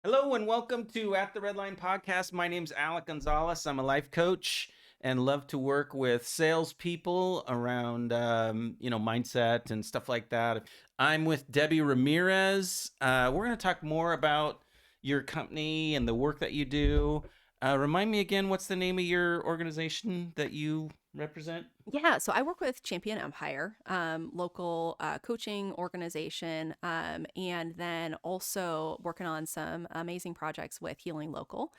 Hello and welcome to At the Redline podcast. My name's Alec Gonzalez. I'm a life coach and love to work with salespeople around, mindset and stuff like that. I'm with Debbie Ramirez. We're going to talk more about your company and the work that you do. Remind me again, what's the name of your organization that you represent? Yeah, so I work with Champion Empire, local coaching organization, and then also working on some amazing projects with Healing Local,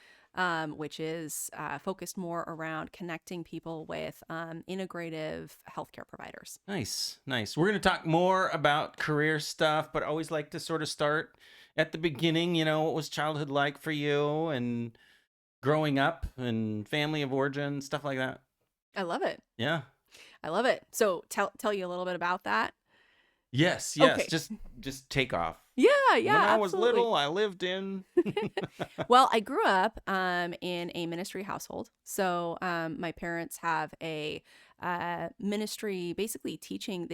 which is focused more around connecting people with integrative healthcare providers. Nice, nice. We're going to talk more about career stuff, but I always like to sort of start at the beginning. What was childhood like for you and growing up and family of origin, stuff like that? I love it. Yeah. I love it. So tell you a little bit about that. Yes, yes. Okay. Just take off. Yeah, When yeah, I was absolutely. little, I lived in Well, I grew up in a ministry household. So my parents have a ministry, basically teaching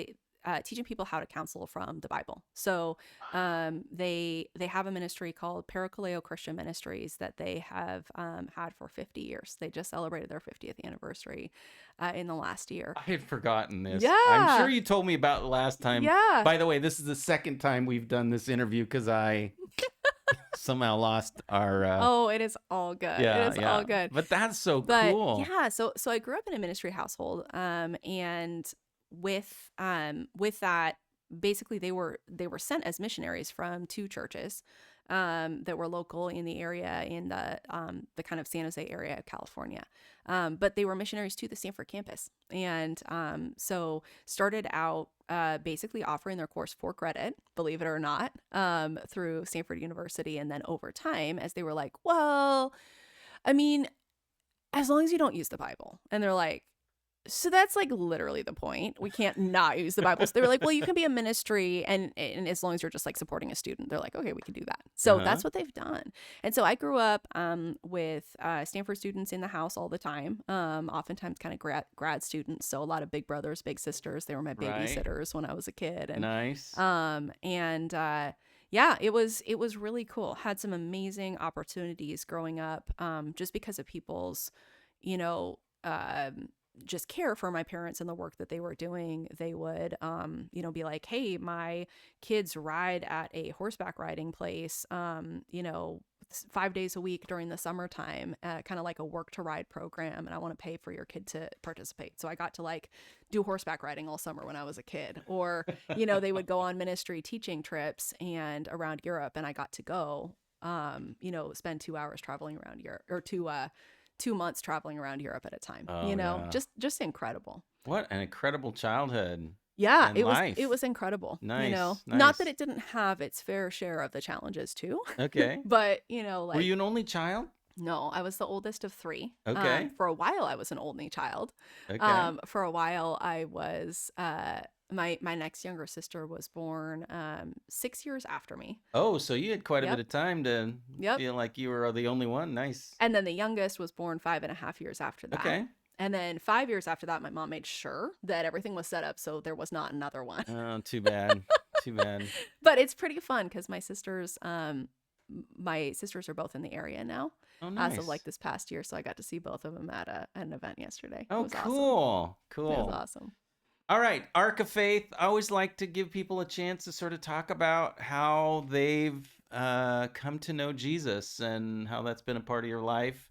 people how to counsel from the Bible. So they have a ministry called Parakaleo Christian Ministries that they have had for 50 years. They just celebrated their 50th anniversary in the last year. I had forgotten this. I'm sure Yeah, you told me about it last time. yeah. By the way, this is the second time we've done this interview because I somehow lost our Oh, it is all good. It yeah, is all yeah. good. But that's so But cool. yeah, so I grew up in a ministry household, and with that, basically they were sent as missionaries from two churches that were local in the area in the kind of San Jose area of California, but they were missionaries to the Stanford campus, and so started out. Basically offering their course for credit, believe it or not, through Stanford University. And then over time, as they were like, well, I mean, as long as you don't use the Bible. And they're like, so that's like literally the point. We can't not use the Bible. So they were like, well, you can be a ministry and as long as you're just like supporting a student, they're like, okay, we can do that. So Uh-huh. that's what they've done. And so I grew up with Stanford students in the house all the time, oftentimes kind of grad students. So a lot of big brothers, big sisters. They were my Right. babysitters when I was a kid. Nice. Yeah, it was really cool. Had some amazing opportunities growing up, just because of people's, you know, just care for my parents and the work that they were doing. They would, be like, "Hey, my kids ride at a horseback riding place, 5 days a week during the summertime, kind of like a work to ride program, and I want to pay for your kid to participate." So I got to like do horseback riding all summer when I was a kid. Or, they would go on ministry teaching trips and around Europe, and I got to go, spend 2 hours traveling around Europe, or 2 months traveling around Europe at a time. Oh yeah. Just incredible. What an incredible childhood Yeah, and it life. was incredible. Nice, Not that nice. it didn't have its fair share of the challenges too, Okay. but Were you like, an only child? no, I was the oldest of three. Okay. For a while, I was an only child. Okay. For a while, I was. My next younger sister was born 6 years after me. Oh, so you had quite a bit Yep, of time to yep. feel like you were the only one. Nice. And then the youngest was born 5.5 years after that. Okay. And then 5 years after that, my mom made sure that everything was set up so there was not another one. Oh, too bad. Too bad. But it's pretty fun because my sisters are both in the area now, Oh, as of like nice. this past year. So I got to see both of them at an event yesterday. It Oh, was awesome. cool. It was Cool. awesome. All right. Arc of Faith. I always like to give people a chance to sort of talk about how they've come to know Jesus and how that's been a part of your life.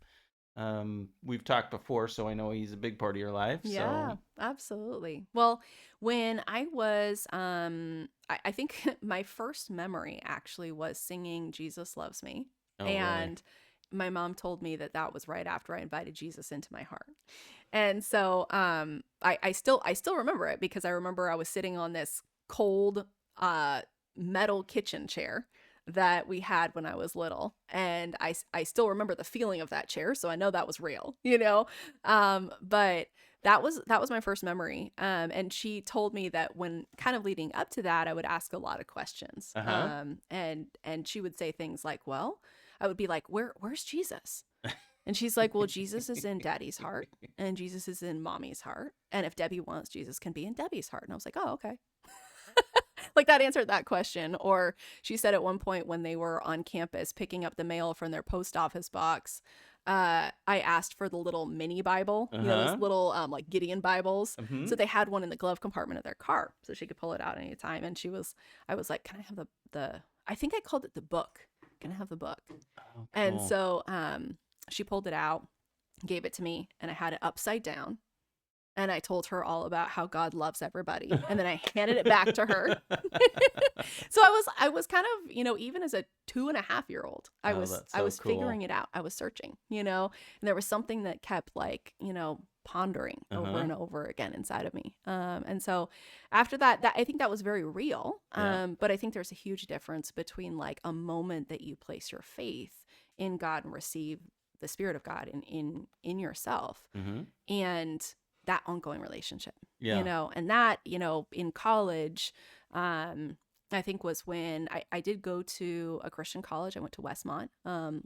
We've talked before, so I know he's a big part of your life. Yeah, So, absolutely. Well, when I was, I think my first memory actually was singing Jesus Loves Me. oh, really? And my mom told me that that was right after I invited Jesus into my heart. And so I still remember it because I remember I was sitting on this cold uh, metal kitchen chair that we had when I was little. And I still remember the feeling of that chair. So I know that was real. But that was my first memory. And she told me that when kind of leading up to that, I would ask a lot of questions. Uh huh. And she would say things like, well, I would be like, where's Jesus? And she's like, well, Jesus is in daddy's heart and Jesus is in mommy's heart. And if Debbie wants, Jesus can be in Debbie's heart. And I was like, oh, okay. Like that answered that question. Or she said at one point when they were on campus picking up the mail from their post office box, I asked for the little mini Bible, those Uh-huh. little like Gideon Bibles. Mm-hmm. So they had one in the glove compartment of their car, so she could pull it out anytime. And I was like, "Can I have the? I think I called it the book. Can I have the book?" Oh, And cool. so she pulled it out, gave it to me, and I had it upside down. And I told her all about how God loves everybody, and then I handed it back to her. So I was kind of, even as a 2.5-year-old, Oh, that's I so was figuring cool. it out. I was searching, and there was something that kept like, pondering over Uh-huh. and over again inside of me. And so after that I think that was very real. Yeah. But I think there's a huge difference between like a moment that you place your faith in God and receive the Spirit of God in yourself, Mm-hmm. and that ongoing relationship, Yeah. and that, in college, I think was when I did go to a Christian college. I went to Westmont,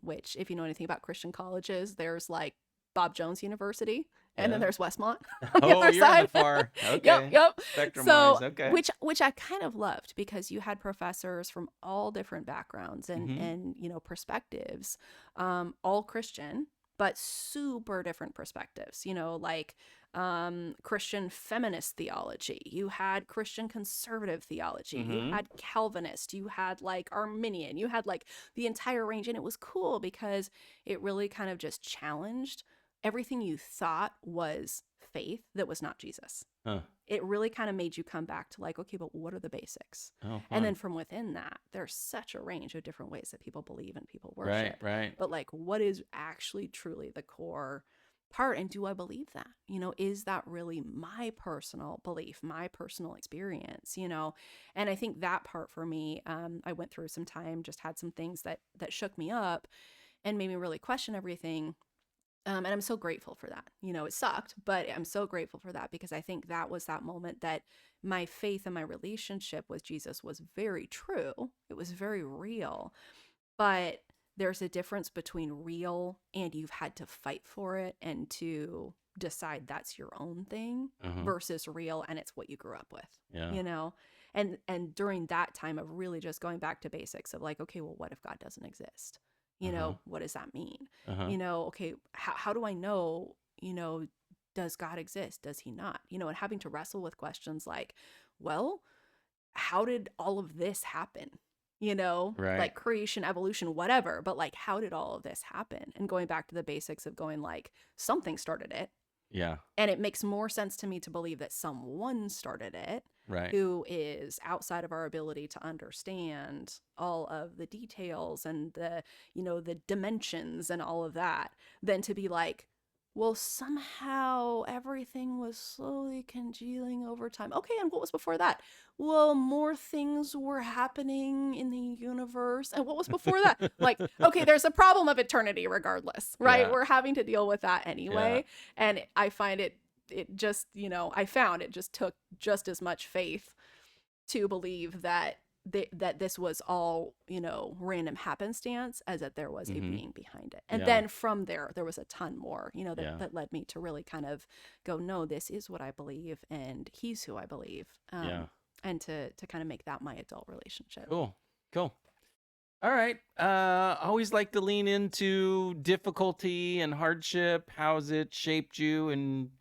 which, if you know anything about Christian colleges, there's like Bob Jones University, and then Yeah. there's Westmont on the Oh, other you're on the side. far. Yep, Okay. yep. Spectrum So, wise. Okay. which I kind of loved, because you had professors from all different backgrounds Mm-hmm. and perspectives, all Christian, but super different perspectives. Like Christian feminist theology, you had Christian conservative theology, you Mm-hmm. had Calvinist, you had like Arminian, you had like the entire range. And it was cool because it really kind of just challenged everything you thought was faith that was not Jesus. Huh. It really kind of made you come back to like, okay, but what are the basics? Oh, And fun. then from within that, there's such a range of different ways that people believe and people Right, worship. right. But like, what is actually truly the core part? And do I believe that? Is that really my personal belief, my personal experience? And I think that part for me, I went through some time, just had some things that shook me up and made me really question everything. And I'm so grateful for that. It sucked, but I'm so grateful for that, because I think that was that moment that my faith and my relationship with Jesus was very true. It was very real. But there's a difference between real and you've had to fight for it and to decide that's your own thing, Uh-huh. versus real and it's what you grew up with, Yeah. you know? And during that time of really just going back to basics of like, okay, well, what if God doesn't exist? Uh-huh. What does that mean? Uh-huh. Okay, how do I know, does God exist? Does he not? And having to wrestle with questions like, well, how did all of this happen? Right. Like creation, evolution, whatever, but like, how did all of this happen? And going back to the basics of going like, something started it. Yeah. And it makes more sense to me to believe that someone started it, Right. who is outside of our ability to understand all of the details and the dimensions and all of that, than to be like, well, somehow everything was slowly congealing over time. Okay, and what was before that? Well, more things were happening in the universe. And what was before that? Like, okay, there's a problem of eternity regardless, right? Yeah. We're having to deal with that Yeah. anyway. And I find it just, I found it just took just as much faith to believe that that this was all, random happenstance, as that there was a Mm-hmm. being behind it. And Yeah. then from there was a ton more, that Yeah. that led me to really kind of go, no, this is what I believe, and he's who I believe. Yeah. And to kind of make that my adult relationship. Cool. Cool. All right. Always like to lean into difficulty and hardship. How's it shaped you and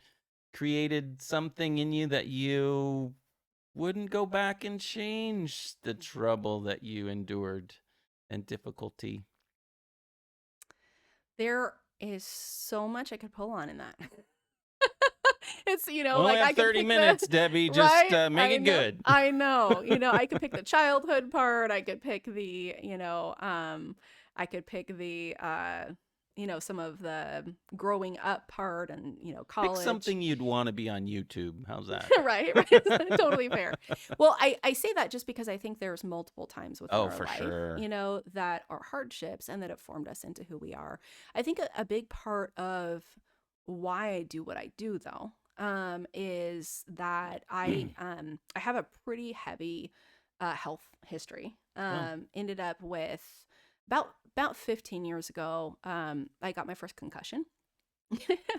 created something in you that you wouldn't go back and change the trouble that you endured and difficulty? There is so much I could pull on in that. It's, We only like have I could 30 pick the minutes, Debbie. Just right. make I it know. good. I know. I could pick the childhood part. I could pick the, I could pick the some of the growing up part and, Pick college. something you'd want to be on YouTube. How's that? Right, right. Totally fair. Well, I say that just because I think there's multiple times within Oh, our for life, sure. that are hardships and that have formed us into who we are. I think a big part of why I do what I do, though, is that I have a pretty heavy health history. Well, Ended up with about 15 years ago, I got my first concussion.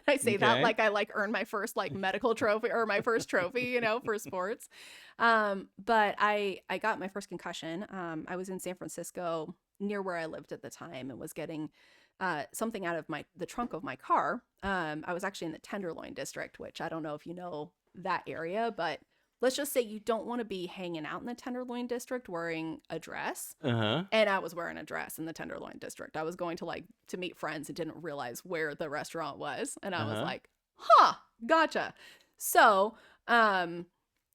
I say that Okay. like I like earned my first like medical trophy or my first trophy, for sports. But I got my first concussion. I was in San Francisco near where I lived at the time and was getting something out of the trunk of my car. I was actually in the Tenderloin district, which I don't know if you know that area, but let's just say you don't want to be hanging out in the Tenderloin district wearing a dress. Uh-huh. And I was wearing a dress in the Tenderloin district. I was going to to meet friends and didn't realize where the restaurant was. And I was Uh-huh. like, huh, gotcha. So, um,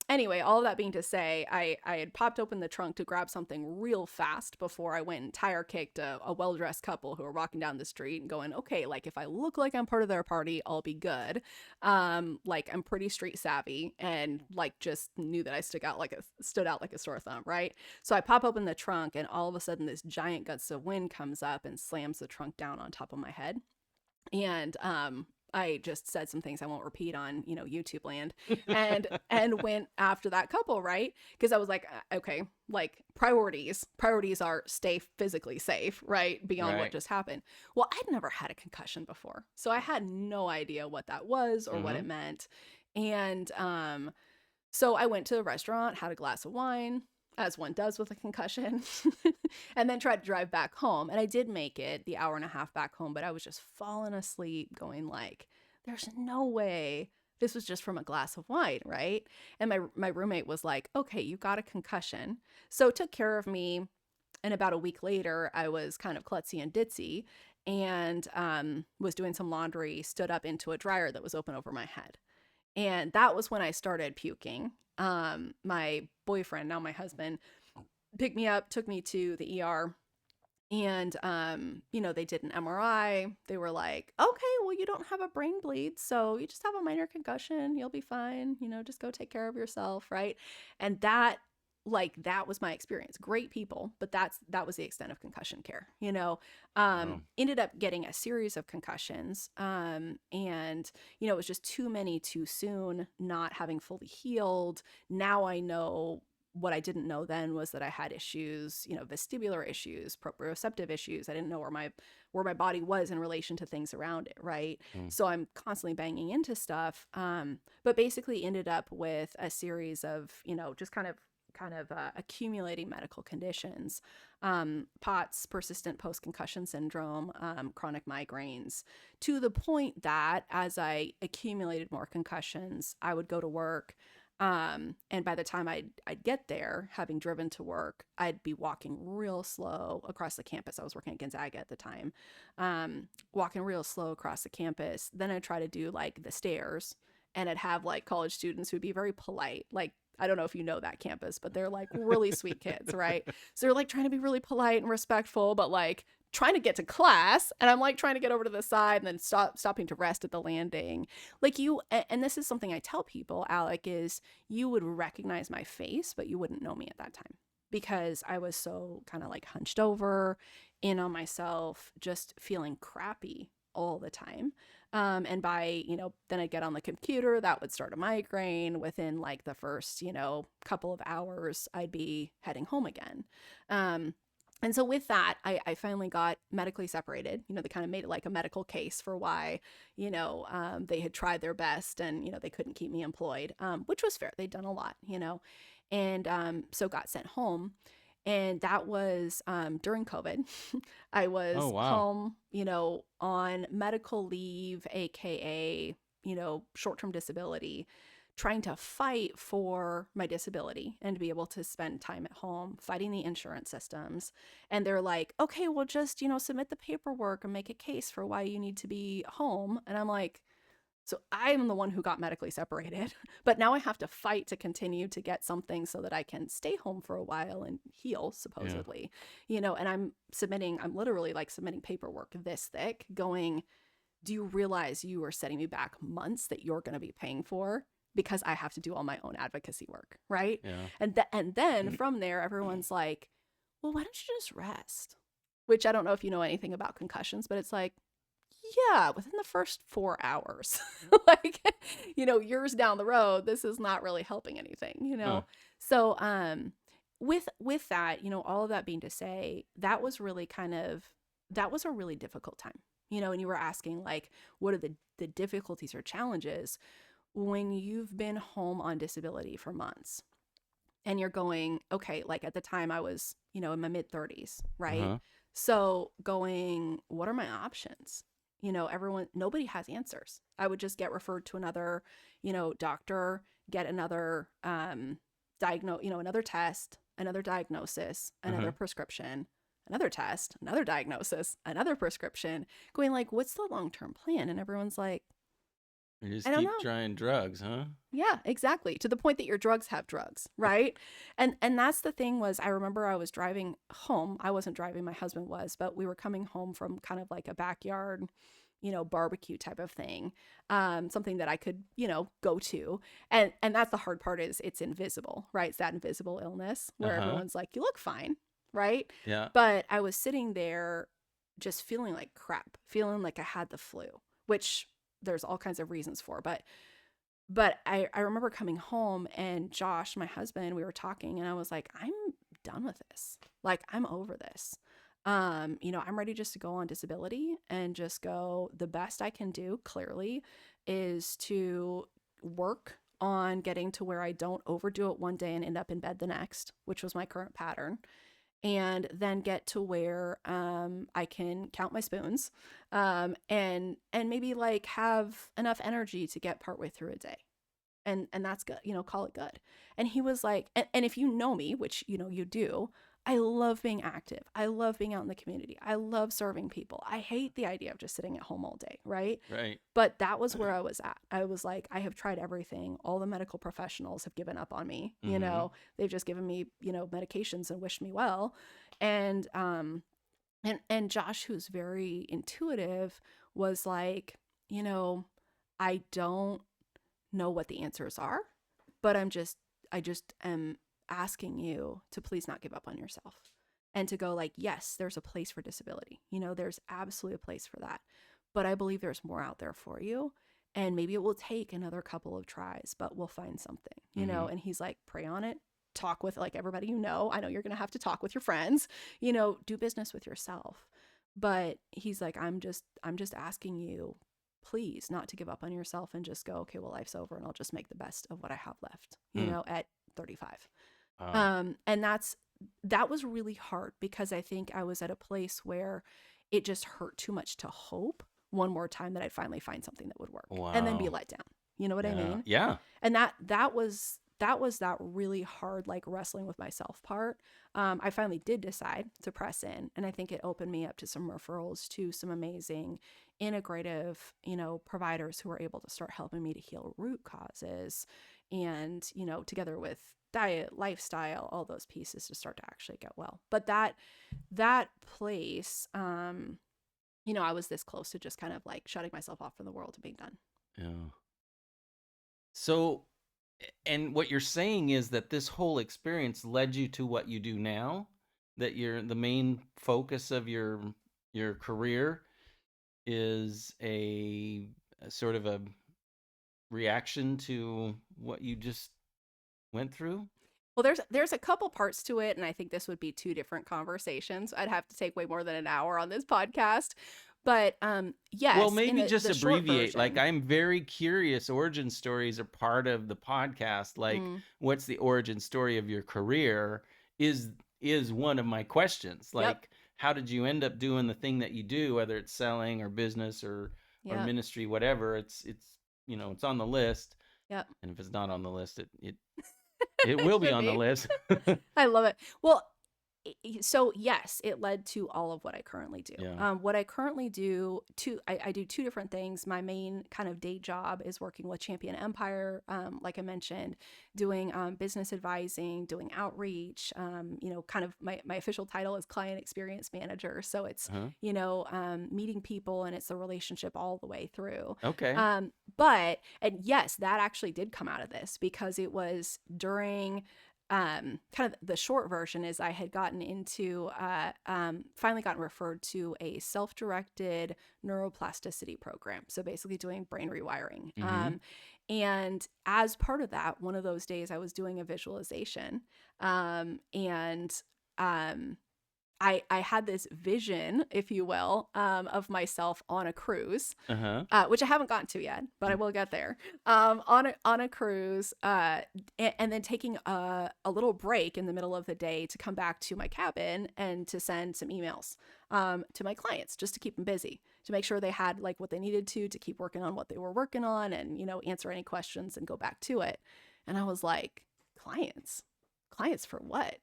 anyway, all of that being to say, I had popped open the trunk to grab something real fast before I went and tire kicked a well dressed couple who were walking down the street and going, okay, like if I look like I'm part of their party, I'll be good. Like I'm pretty street savvy and like just knew that I stood out like a sore thumb, right? So I pop open the trunk and all of a sudden this giant gust of wind comes up and slams the trunk down on top of my head. And I just said some things I won't repeat on, YouTube land, and went after that couple, right? Because I was like, okay, like priorities are stay physically safe, right? Beyond what Right. just happened. Well, I'd never had a concussion before, so I had no idea what that was or what Mm-hmm. it meant. And so I went to the restaurant, had a glass of wine, as one does with a concussion, and then tried to drive back home. And I did make it the hour and a half back home, but I was just falling asleep, going like, "There's no way this was just from a glass of wine, right?" And my roommate was like, "Okay, you got a concussion," so took care of me. And about a week later, I was kind of klutzy and ditzy, and was doing some laundry, stood up into a dryer that was open over my head. And that was when I started puking. My boyfriend, now my husband, picked me up, took me to the ER, and they did an MRI. They were like, "Okay, well you don't have a brain bleed, so you just have a minor concussion. You'll be fine. Just go take care of yourself, right?" And that was my experience. Great people, but that was the extent of concussion care. Oh. Ended up getting a series of concussions, and it was just too many too soon, not having fully healed. Now I know what I didn't know then was that I had issues, vestibular issues, proprioceptive issues. I didn't know where my body was in relation to things around it, right? Mm. So I'm constantly banging into stuff, but basically ended up with a series of, just kind of accumulating medical conditions, POTS, persistent post concussion syndrome, chronic migraines, to the point that as I accumulated more concussions, I would go to work. And by the time I'd get there, having driven to work, I'd be walking real slow across the campus. I was working at Gonzaga at the time, walking real slow across the campus. Then I'd try to do like the stairs, and I'd have like college students who'd be very polite. Like, I don't know if you know that campus, but they're like really sweet kids, right? So they're like trying to be really polite and respectful, but like trying to get to class. And I'm like trying to get over to the side and then stopping to rest at the landing. Like and this is something I tell people, Alec, is you would recognize my face, but you wouldn't know me at that time because I was so kind of like hunched over, in on myself, just feeling crappy all the time. And by, then I'd get on the computer, that would start a migraine. Within like the first, couple of hours, I'd be heading home again. And so with that, I finally got medically separated. They kind of made it like a medical case for why, they had tried their best and, they couldn't keep me employed, which was fair. They'd done a lot, and so got sent home. And that was during COVID. I Oh, was wow. home, on medical leave, AKA, short term disability, trying to fight for my disability and to be able to spend time at home fighting the insurance systems. And they're like, okay, well, just, submit the paperwork and make a case for why you need to be home. And I'm like, so I'm the one who got medically separated, but now I have to fight to continue to get something so that I can stay home for a while and heal, Yeah. supposedly, and I'm literally like submitting paperwork this thick going, do you realize you are setting me back months that you're going to be paying for because I have to do all my own advocacy work, right? Yeah. And then from there, everyone's like, well, why don't you just rest? Which I don't know if you know anything about concussions, but it's like, yeah, within the first 4 hours, like, years down the road, this is not really helping anything. Huh. So, with that, all of that being to say, that was a really difficult time and you were asking like, what are the difficulties or challenges when you've been home on disability for months and you're going, okay, like at the time I was, in my mid 30s, right? Uh-huh. So going, what are my options? Nobody has answers. I would just get referred to another, doctor, get another another test, another diagnosis, Uh-huh. another prescription, another test, another diagnosis, another prescription, going like, what's the long-term plan? And everyone's like, You I just don't keep know. trying drugs, huh? Yeah, exactly. To the point that your drugs have drugs, right? And that's the thing was I remember I was driving home. I wasn't driving, my husband was, but we were coming home from kind of like a backyard, barbecue type of thing. Something that I could, go to. And that's the hard part is it's invisible, right? It's that invisible illness where Uh-huh. everyone's like, you look fine, right? Yeah. But I was sitting there just feeling like crap, feeling like I had the flu, which there's all kinds of reasons for, but I remember coming home and Josh, my husband, we were talking and I was like, I'm done with this. Like, I'm over this. I'm ready just to go on disability and just go. The best I can do clearly is to work on getting to where I don't overdo it one day and end up in bed the next, which was my current pattern, and then get to where I can count my spoons, and maybe like have enough energy to get partway through a day, and that's good, call it good. And he was like, and if you know me, which you do, I love being active, I love being out in the community, I love serving people, I hate the idea of just sitting at home all day, right? Right. But that was where I was at. I was like, I have tried everything. All the medical professionals have given up on me. Mm-hmm. They've just given me, medications and wished me well. And and Josh, who's very intuitive, was like, you know, I don't know what the answers are, but I just am asking you to please not give up on yourself and to go like, yes, there's a place for disability. There's absolutely a place for that. But I believe there's more out there for you. And maybe it will take another couple of tries, but we'll find something, Mm-hmm. and he's like, pray on it, talk with like everybody, I know you're going to have to talk with your friends, do business with yourself. But he's like, I'm just asking you, please not to give up on yourself and just go, okay, well, life's over and I'll just make the best of what I have left, Mm. at 35. Wow. And that was really hard because I think I was at a place where it just hurt too much to hope one more time that I'd finally find something that would work and then be Wow. let down. You know what I Yeah. mean? Yeah. And that was that really hard, like wrestling with myself part. I finally did decide to press in, and I think it opened me up to some referrals to some amazing integrative, providers who were able to start helping me to heal root causes, and together with diet, lifestyle, all those pieces to start to actually get well. But that place, I was this close to just kind of like shutting myself off from the world and being done. Yeah. So, and what you're saying is that this whole experience led you to what you do now, that you're the main focus of your career is a sort of a reaction to what you just went through? Well, there's a couple parts to it, and I think this would be two different conversations. I'd have to take way more than an hour on this podcast. But Well, yes, in maybe just the short abbreviate. Like, version. I'm very curious. Origin stories are part of the podcast. Like, Mm, what's the origin story of your career? Is is one of my questions. yep, Like, how did you end up doing the thing that you do, whether it's selling or business or yep, ministry, whatever? It's it's on the list. yep. And if it's not on the list, it will be Should on the be. list. I love it. Well, so yes, it led to all of what I currently do. Yeah. What I currently do, I do two different things. My main kind of day job is working with Champion Empire, like I mentioned, doing business advising, doing outreach. Kind of my official title is client experience manager. So it's Uh-huh. meeting people and it's a relationship all the way through. Okay. And yes, that actually did come out of this because it was during kind of the short version is I had gotten into finally gotten referred to a self-directed neuroplasticity program, so basically doing brain rewiring. Mm-hmm. And as part of that, one of those days I was doing a visualization, and I had this vision, if you will, of myself on a cruise, Uh-huh. which I haven't gotten to yet, but I will get there. On a cruise, and then taking a little break in the middle of the day to come back to my cabin and to send some emails to my clients just to keep them busy, to make sure they had like what they needed to keep working on what they were working on, and answer any questions and go back to it. And I was like, clients, clients for what?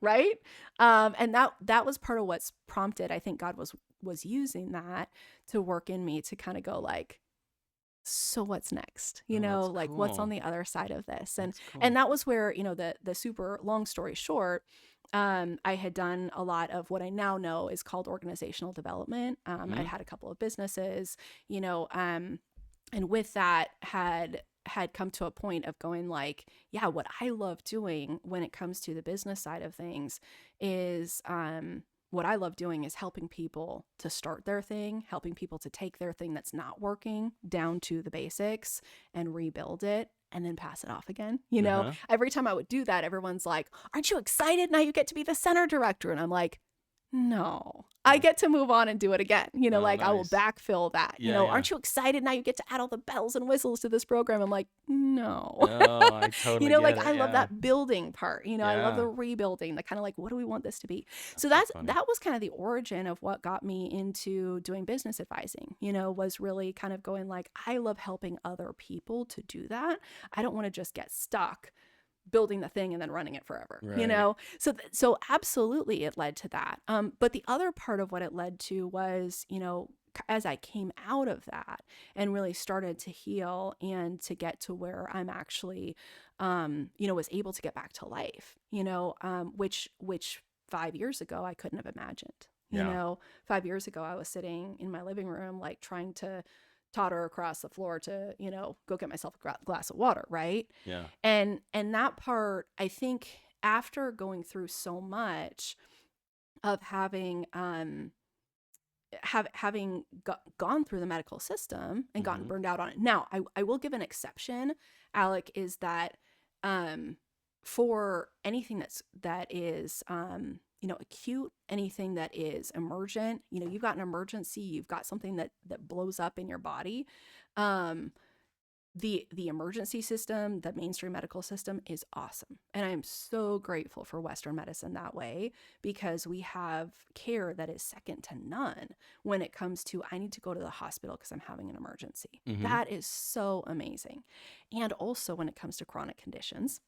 Right. And that was part of what's prompted, I think God was using that to work in me to kind of go like, so what's next, Oh, that's like what's on cool. the other side of this. and That's cool. and that was where, the super long story short, I had done a lot of what I now know is called organizational development. I'd Mhm. had a couple of businesses, and with that had come to a point of going like, yeah, what I love doing when it comes to the business side of things is what I love doing is helping people to start their thing, helping people to take their thing that's not working down to the basics and rebuild it and then pass it off again. Uh-huh. Every time I would do that, everyone's like, aren't you excited? Now you get to be the center director. And I'm like, no, I Oh, get to move on and do it again. oh, Like I will nice. backfill that. Yeah, yeah. Aren't you excited? Now you get to add all the bells and whistles to this program. I'm like, no. Oh, I totally Like get I it. love Yeah. that building part. I love the Yeah. rebuilding, the kind of like, what do we want this to be? So That's so funny. that was kind of the origin of what got me into doing business advising, was really kind of going like, I love helping other people to do that. I don't want to just get stuck building the thing and then running it forever, Right. so absolutely it led to that. But the other part of what it led to was, as I came out of that and really started to heal and to get to where I'm actually, was able to get back to life, which 5 years ago I couldn't have imagined. Yeah. 5 years ago I was sitting in my living room, like trying to totter across the floor to, go get myself a glass of water, right? Yeah. And that part, I think, after going through so much of gone through the medical system and gotten Mhm. burned out on it. Now, I will give an exception, Alec, is that um for anything that is acute, anything that is emergent, you've got an emergency, you've got something that blows up in your body. um the emergency system, the mainstream medical system is awesome. And I am so grateful for Western medicine that way, because we have care that is second to none when it comes to, I need to go to the hospital because I'm having an emergency. Mhm. That is so amazing. And also when it comes to chronic conditions,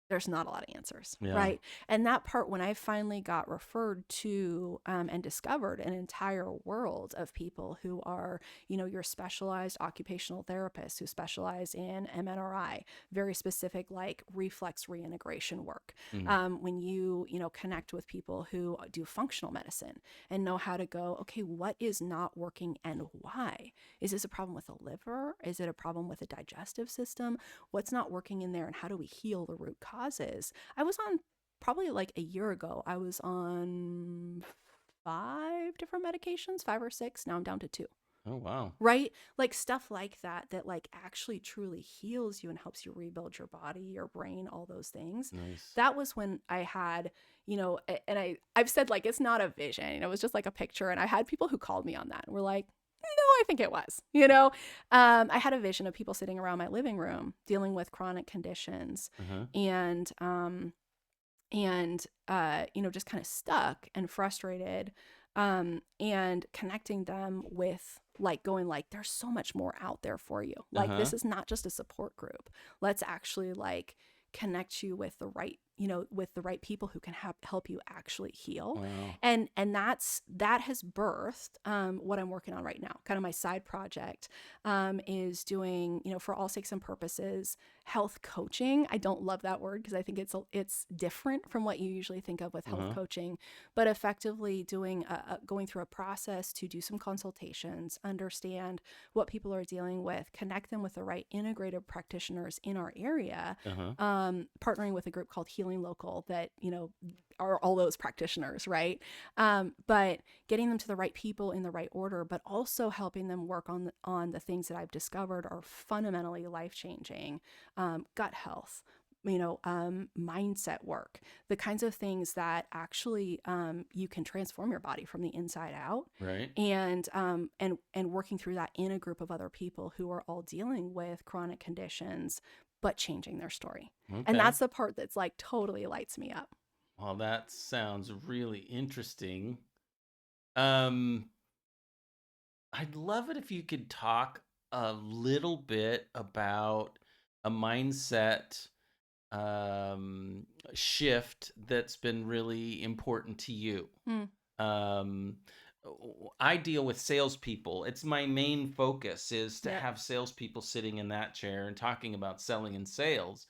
there's not a lot of answers, Yeah. right? And that part, when I finally got referred to and discovered an entire world of people who are, your specialized occupational therapists who specialize in MNRI, very specific, like reflex reintegration work. Mhm. When connect with people who do functional medicine and know how to go, okay, what is not working and why? Is this a problem with the liver? Is it a problem with the digestive system? What's not working in there, and how do we heal the root causes? I was on, probably like a year ago, I was on 5 different medications, 5 or 6. Now I'm down to 2. Oh, wow. Right? Like stuff like that like actually truly heals you and helps you rebuild your body, your brain, all those things. Nice. That was when I had, and I've said like it's not a vision, it was just like a picture. And I had people who called me on that and were like, no, I think it was, I had a vision of people sitting around my living room dealing with chronic conditions, Uh-huh. and just kind of stuck and frustrated, and connecting them with, like, going like, there's so much more out there for you, like Uh-huh. this is not just a support group. Let's actually like connect you with the right, with the right people who can help you actually heal. Wow. And that has birthed what I'm working on right now. Kind of my side project is doing, for all sakes and purposes, health coaching. I don't love that word because I think it's different from what you usually think of with health Uh-huh. coaching, but effectively doing going through a process to do some consultations, understand what people are dealing with, connect them with the right integrative practitioners in our area, Uh-huh. partnering with a group called Healing Local that, are all those practitioners, right? But getting them to the right people in the right order, but also helping them work on the things that I've discovered are fundamentally life changing. Gut health, mindset work, the kinds of things that actually you can transform your body from the inside out, Right. and working through that in a group of other people who are all dealing with chronic conditions, but changing their story. And Okay. that's the part that's like totally lights me up. Well, that sounds really interesting. Um, I'd love it if you could talk a little bit about a mindset um, shift that's been really important to you. Mm, Um, I deal with salespeople. It's my main focus is to yep. have salespeople sitting in that chair and talking about selling and sales.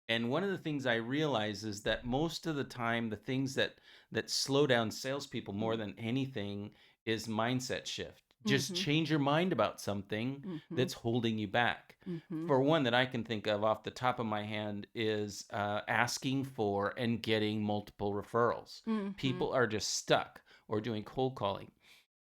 And one of the things I realize is that most of the time, the things that slow down salespeople more Mm, than anything is mindset shift. Just mm-hmm. change your mind about something Mm-hmm. that's holding you back. Mm-hmm. For one that I can think of off the top of my hand is asking for and getting multiple referrals. Mm-hmm. People are just stuck or doing cold calling.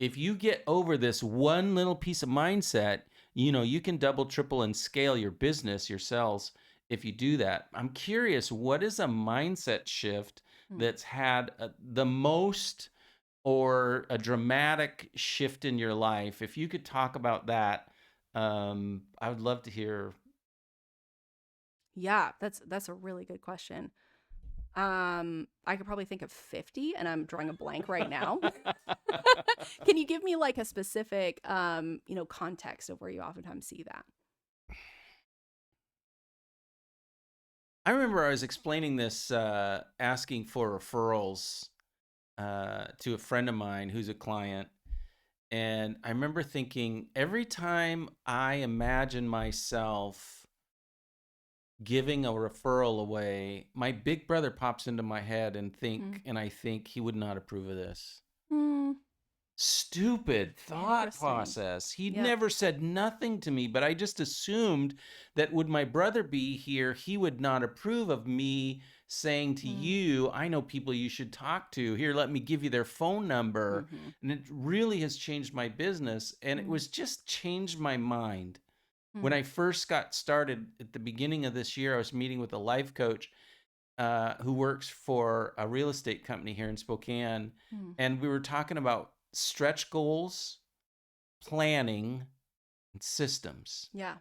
If you get over this one little piece of mindset, you can double, triple, and scale your business, your sales, if you do that. I'm curious, what is a mindset shift Mm. that's had the most or a dramatic shift in your life? If you could talk about that, I would love to hear. Yeah, that's a really good question. I could probably think of 50 and I'm drawing a blank right now. Can you give me like a specific context of where you oftentimes see that? I remember I was explaining this, asking for referrals to a friend of mine who's a client. And I remember thinking every time I imagine myself giving a referral away, my big brother pops into my head Mm. and I think he would not approve of this. Mm, Stupid thought interesting. process. He'd Yep. never said nothing to me, but I just assumed that would my brother be here, he would not approve of me saying to Mm, you, I know people you should talk to. Here, let me give you their phone number. mm-hmm. And it really has changed my business. And it Mm, was just changed my mind. When mm, I first got started at the beginning of this year, I was meeting with a life coach who works for a real estate company here in Spokane. mm. And we were talking about stretch goals, planning, and systems. Yeah.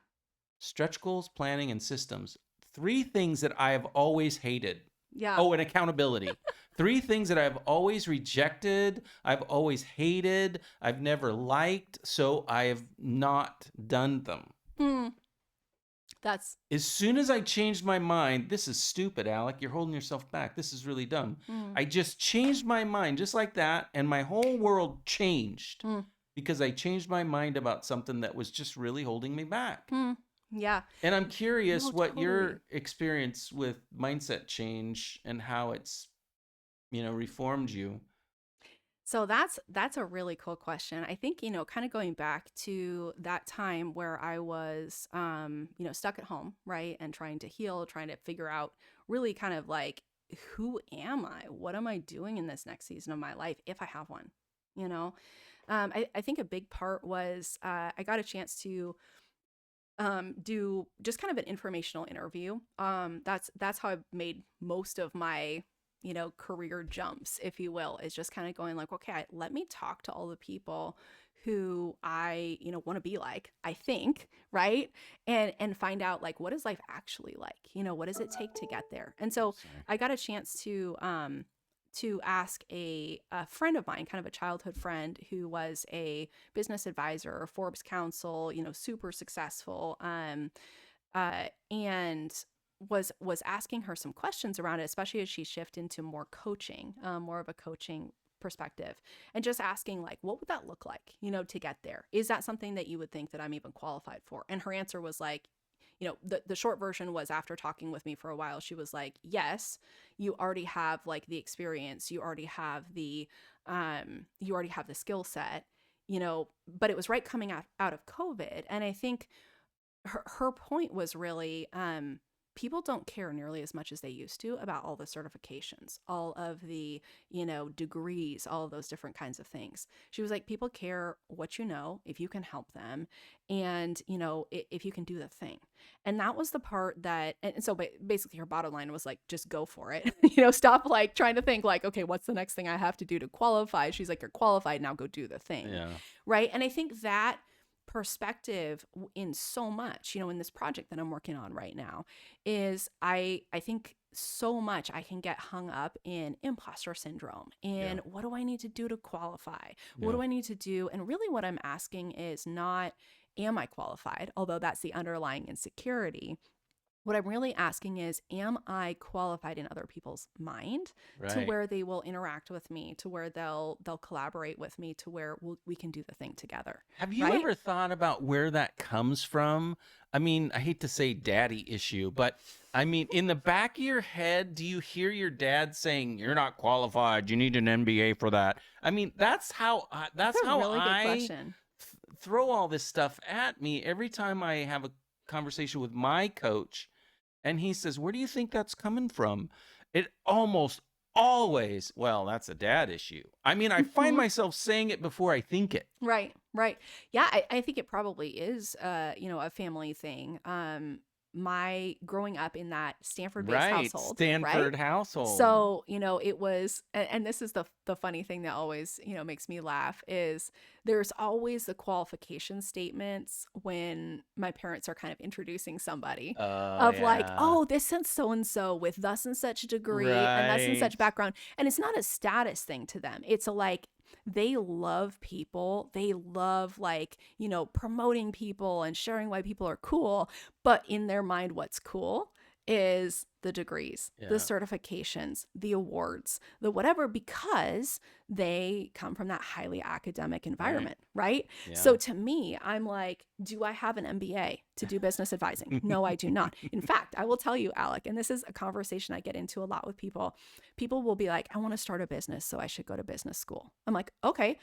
Stretch goals, planning, and systems. Three things that I have always hated. Yeah. Oh, and accountability. Three things that I've always rejected, I've always hated, I've never liked, so I have not done them. Mm, that's As soon as I changed my mind, this is stupid, Alec. You're holding yourself back. This is really dumb. mm, I just changed my mind just like that, and my whole world changed mm, because I changed my mind about something that was just really holding me back. mm. Yeah. And I'm curious No, what totally. your experience with mindset change and how it's, reformed you. So that's a really cool question. I think, kind of going back to that time where I was stuck at home, right? And trying to heal, trying to figure out really kind of like who am I? What am I doing in this next season of my life if I have one? You know? I think a big part was I got a chance to do just kind of an informational interview. That's how I've made most of my career jumps, if you will, is just kind of going like, okay, let me talk to all the people who I want to be like, I think, right? And find out like what is life actually like, what does it take to get there. And so Sorry. I got a chance to ask a friend of mine, kind of a childhood friend who was a business advisor, Forbes counsel, super successful, and was asking her some questions around it, especially as she shifted into more coaching, more of a coaching perspective, and just asking like, what would that look like, to get there? Is that something that you would think that I'm even qualified for? And her answer was like, the short version was after talking with me for a while, she was like, yes, you already have like the experience, you already have the skill set, but it was right coming out of COVID. And I think her point was really people don't care nearly as much as they used to about all the certifications, all of the, degrees, all of those different kinds of things. She was like, people care what you know, if you can help them, and, if you can do the thing. And that was the part that, and so basically her bottom line was like, just go for it. Stop like trying to think like, okay, what's the next thing I have to do to qualify? She's like, you're qualified, now go do the thing. Yeah. Right. And I think that perspective in so much, in this project that I'm working on right now, is I think so much I can get hung up in imposter syndrome, in Yeah. what do I need to do to qualify? What Yeah. do I need to do? And really what I'm asking is not, am I qualified? Although that's the underlying insecurity. What I'm really asking is, am I qualified in other people's mind to Right. where they will interact with me, to where they'll collaborate with me, to where we can do the thing together, Have you right? ever thought about where that comes from? I mean, I hate to say daddy issue, but I mean, in the back of your head, do you hear your dad saying, "You're not qualified. You need an MBA for that"? I mean, that's how That's that's a how really good I question. throw all this stuff at me every time I have a conversation with my coach. And he says, "Where do you think that's coming from?" It almost always, well, that's a dad issue. I mean, I find Mhm. myself saying it before I think it. Right, right. Yeah, I think it probably is, a family thing. My growing up in that Stanford-based Right. household, right? Stanford household. So, it was, and this is the funny thing that always, makes me laugh, is there's always the qualification statements when my parents are kind of introducing somebody, Oh, of like, yeah. oh, this is so and so with thus and such degree and thus and Right. such background. And it's not a status thing to them. It's a like, they love people. They love like, promoting people and sharing why people are cool. But in their mind, what's cool is the degrees, the Yeah. certifications, the awards, the whatever, because they come from that highly academic Right. environment, right? Yeah. So to me, I'm like, do I have an MBA to do business advising? No, I do not. In fact, I will tell you, Alec, and this is a conversation I get into a lot with people. People will be like, I want to start a business, so I should go to business school. I'm like, okay,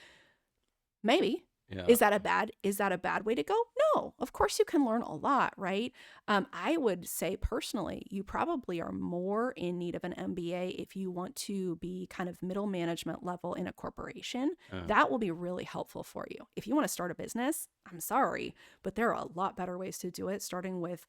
maybe. Yeah. Is that a bad way to go? No, of course you can learn a lot, right? I would say personally, you probably are more in need of an MBA if you want to be kind of middle management level in a corporation. Uh, That will be really helpful for you. If you want to start a business, I'm sorry, but there are a lot better ways to do it, starting with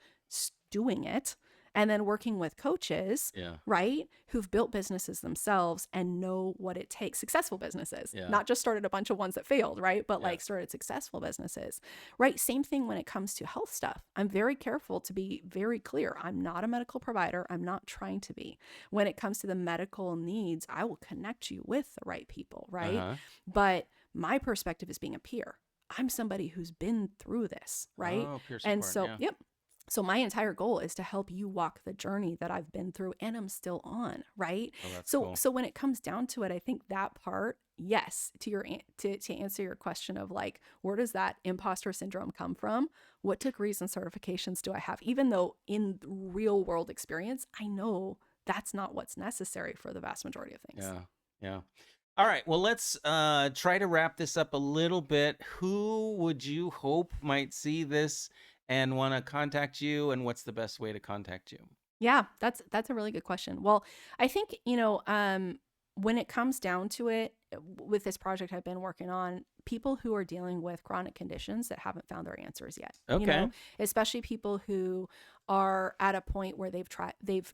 doing it and then working with coaches, yeah. right, who've built businesses themselves and know what it takes. Successful businesses, Yeah. not just started a bunch of ones that failed, right, but Yeah. like started successful businesses, right? Same thing when it comes to health stuff. I'm very careful to be very clear. I'm not a medical provider. I'm not trying to be. When it comes to the medical needs, I will connect you with the right people, right? Uh-huh. But my perspective is being a peer. I'm somebody who's been through this, right? Oh, peer And support. so, Yeah. yep. So my entire goal is to help you walk the journey that I've been through and I'm still on, right? Oh, that's So cool. so when it comes down to it, I think that part, yes, to answer your question of like, where does that imposter syndrome come from? What degrees and certifications do I have? Even though in real world experience, I know that's not what's necessary for the vast majority of things. Yeah. Yeah. All right. Well, let's try to wrap this up a little bit. Who would you hope might see this and want to contact you, and what's the best way to contact you? Yeah, that's a really good question. Well, I think, when it comes down to it, with this project I've been working on, people who are dealing with chronic conditions that haven't found their answers yet, Okay. especially people who are at a point where they've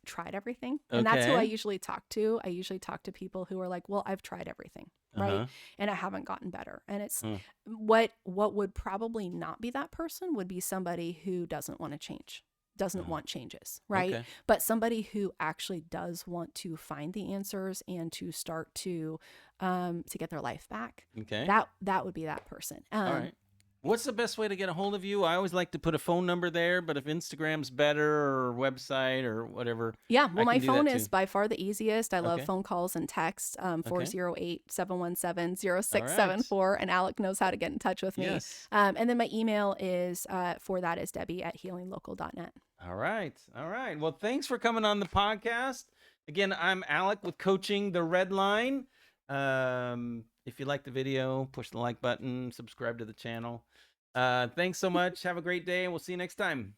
tried everything. And that's who I Okay. usually talk to. I usually talk to people who are like, "Well, I've tried everything." Right? Uh-huh. And I haven't gotten better. And it's Uh, what would probably not be that person would be somebody who doesn't want to change, doesn't uh, want changes, right? okay. But somebody who actually does want to find the answers and to start to get their life back. Okay. That would be that person. All right. What's the best way to get a hold of you? I always like to put a phone number there, but if Instagram's better or website or whatever, Yeah, I well, my can do phone that is too. by far the easiest. I love Okay. phone calls and text, Okay. 408-717-0674, All right. and Alec knows how to get in touch with me. Yes. And then my email is, for that is Debbie@healinglocal.net. All right. All right. Well, thanks for coming on the podcast. Again, I'm Alec with Coaching the Redline. If you like the video, push the like button, subscribe to the channel. Thanks so much. Have a great day, and we'll see you next time.